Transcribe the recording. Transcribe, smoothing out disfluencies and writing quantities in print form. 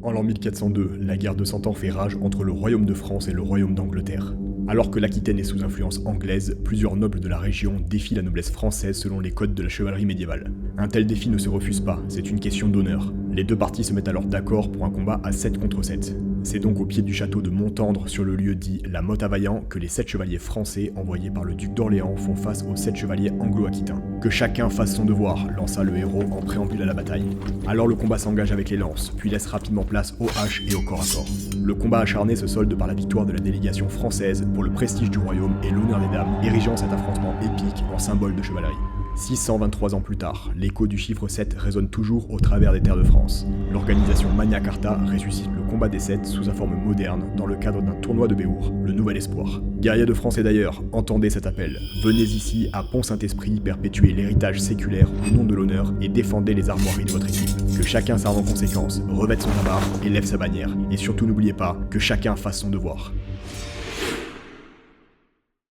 En l'an 1402, la guerre de Cent Ans fait rage entre le royaume de France et le royaume d'Angleterre. Alors que l'Aquitaine est sous influence anglaise, plusieurs nobles de la région défient la noblesse française selon les codes de la chevalerie médiévale. Un tel défi ne se refuse pas, c'est une question d'honneur. Les deux parties se mettent alors d'accord pour un combat à 7 contre 7. C'est donc au pied du château de Montendre, sur le lieu dit la Motte-à-Vaillant, que les 7 chevaliers français envoyés par le duc d'Orléans font face aux 7 chevaliers anglo-aquitains. Que chacun fasse son devoir, lança le héros en préambule à la bataille. Alors le combat s'engage avec les lances, puis laisse rapidement place aux haches et au corps à corps. Le combat acharné se solde par la victoire de la délégation française pour le prestige du royaume et l'honneur des dames, érigeant cet affrontement épique en symbole de chevalerie. 623 ans plus tard, l'écho du chiffre 7 résonne toujours au travers des terres de France. L'organisation Magna Carta ressuscite le combat des 7 sous sa forme moderne dans le cadre d'un tournoi de Béour, le Nouvel Espoir. Guerriers de France et d'ailleurs, entendez cet appel. Venez ici à Pont-Saint-Esprit perpétuer l'héritage séculaire au nom de l'honneur et défendez les armoiries de votre équipe. Que chacun serve en conséquence, revête son tabard et lève sa bannière. Et surtout n'oubliez pas que chacun fasse son devoir.